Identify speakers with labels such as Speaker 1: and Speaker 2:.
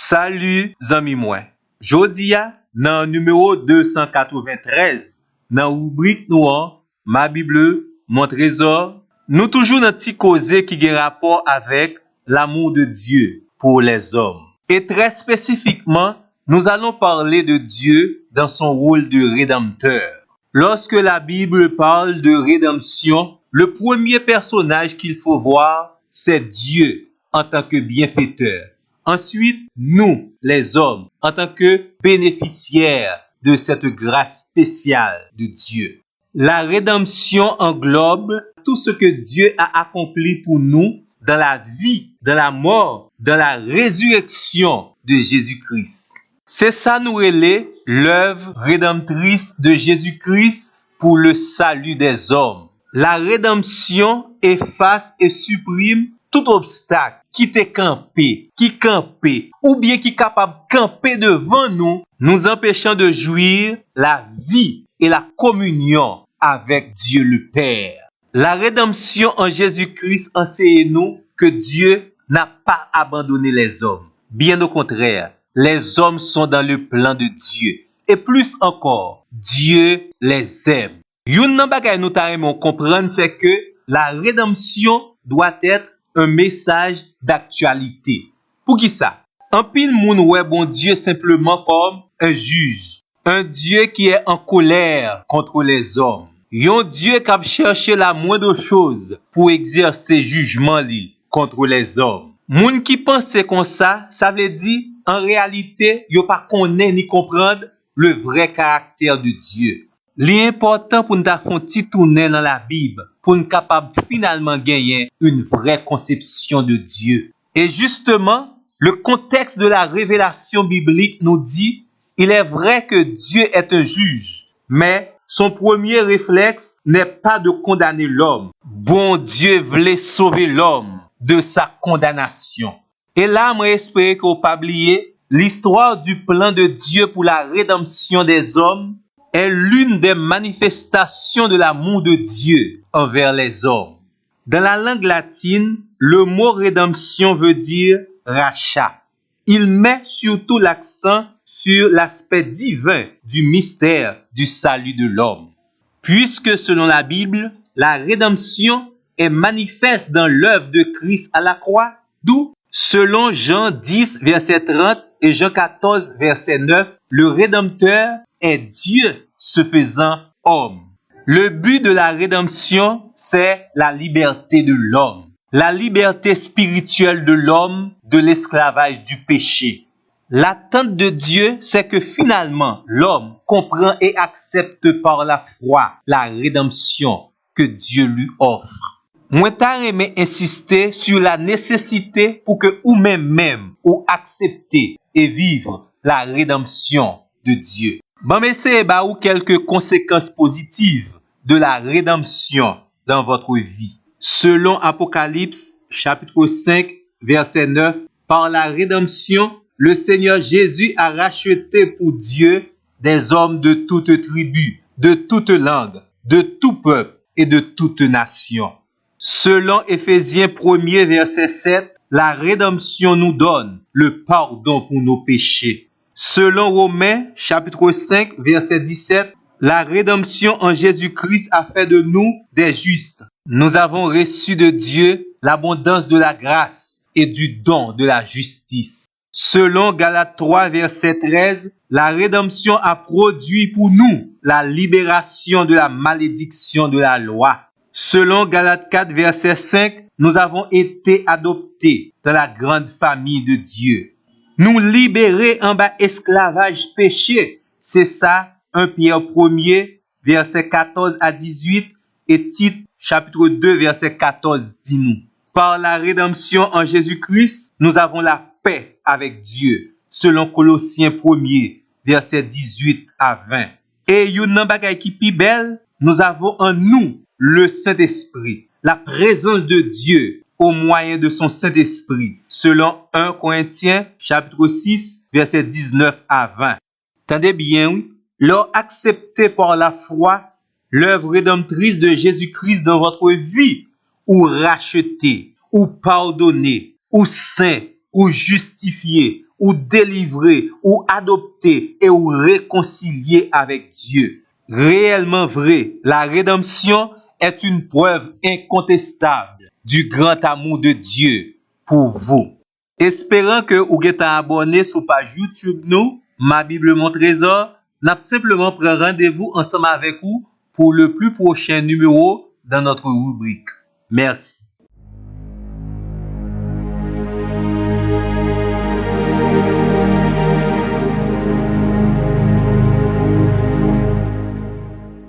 Speaker 1: Salut zami mwen. Jodi a nan numéro 293 nan rubrique nou an Ma Bible, mon trésor, nous toujours nan ti cause qui gen rapport avec l'amour de Dieu pour les hommes. Et très spécifiquement, nous allons parler de Dieu dans son rôle de rédempteur. Lorsque la Bible parle de rédemption, le premier personnage qu'il faut voir, c'est Dieu en tant que bienfaiteur. Ensuite, nous, les hommes, en tant que bénéficiaires de cette grâce spéciale de Dieu. La rédemption englobe tout ce que Dieu a accompli pour nous dans la vie, dans la mort, dans la résurrection de Jésus-Christ. C'est ça nous relève l'œuvre rédemptrice de Jésus-Christ pour le salut des hommes. La rédemption efface et supprime tout obstacle qui t'est campé, ou bien qui est capable de camper devant nous, nous empêchant de jouir la vie et la communion avec Dieu le Père. La rédemption en Jésus-Christ enseigne-nous que Dieu n'a pas abandonné les hommes. Bien au contraire, les hommes sont dans le plan de Dieu. Et plus encore, Dieu les aime. Yon nan bagay nou ta remon comprendre, c'est que la rédemption doit être un message d'actualité. Pour qui ça? En pile moun wè bon Dieu simplement comme un juge. Un Dieu qui est en colère contre les hommes. Yon Dieu qui a cherché la moindre chose pour exercer jugement li contre les hommes. Moun qui pense comme ça veut dire en réalité, yo pas connaît ni comprendre le vrai caractère de Dieu. L'important pour nous faire un petit tourner dans la Bible, pour nous capable finalement gagner une vraie conception de Dieu. Et justement, le contexte de la révélation biblique nous dit, il est vrai que Dieu est un juge, mais son premier réflexe n'est pas de condamner l'homme. Bon Dieu voulait sauver l'homme de sa condamnation. Et là, moi, j'espère qu'on pas oublier l'histoire du plan de Dieu pour la rédemption des hommes est l'une des manifestations de l'amour de Dieu envers les hommes. Dans la langue latine, le mot rédemption veut dire rachat. Il met surtout l'accent sur l'aspect divin du mystère du salut de l'homme. Puisque selon la Bible, la rédemption est manifeste dans l'œuvre de Christ à la croix, d'où, selon Jean 10, verset 30 et Jean 14, verset 9, le Rédempteur est Dieu se faisant homme. Le but de la rédemption, c'est la liberté de l'homme. La liberté spirituelle de l'homme de l'esclavage du péché. L'attente de Dieu, c'est que finalement, l'homme comprend et accepte par la foi la rédemption que Dieu lui offre. Moi, t'as aimé insister sur la nécessité pour que ou même ou accepter et vivre la rédemption de Dieu. Bon, mais c'est ou quelques conséquences positives de la rédemption dans votre vie. Selon Apocalypse, chapitre 5, verset 9, par la rédemption, le Seigneur Jésus a racheté pour Dieu des hommes de toute tribu, de toute langue, de tout peuple et de toute nation. Selon Éphésiens 1er, verset 7, la rédemption nous donne le pardon pour nos péchés. Selon Romains, chapitre 5, verset 17, la rédemption en Jésus-Christ a fait de nous des justes. Nous avons reçu de Dieu l'abondance de la grâce et du don de la justice. Selon Galates 3, verset 13, la rédemption a produit pour nous la libération de la malédiction de la loi. Selon Galates 4, verset 5, nous avons été adoptés dans la grande famille de Dieu. Nous libérer en bas esclavage péché. C'est ça, 1 Pierre 1er, verset 14 à 18 et Tite, chapitre 2, verset 14 dit nous. Par la rédemption en Jésus-Christ, nous avons la paix avec Dieu. Selon Colossiens 1er, verset 18 à 20. Et yon nan bagay ki pi belle, nous avons en nous le Saint-Esprit, la présence de Dieu au moyen de son Saint-Esprit, selon 1 Corinthiens, chapitre 6, verset 19 à 20. Tendez bien, oui, leur accepter par la foi l'œuvre rédemptrice de Jésus-Christ dans votre vie, ou racheter, ou pardonner, ou saint, ou justifié, ou délivrer, ou adopter et ou réconcilier avec Dieu. Réellement vrai, la rédemption est une preuve incontestable du grand amour de Dieu pour vous. Espérant que vous êtes abonné sur page YouTube nous, Ma Bible Mon Trésor, n'a simplement pris rendez-vous ensemble avec vous pour le plus prochain numéro dans notre rubrique. Merci.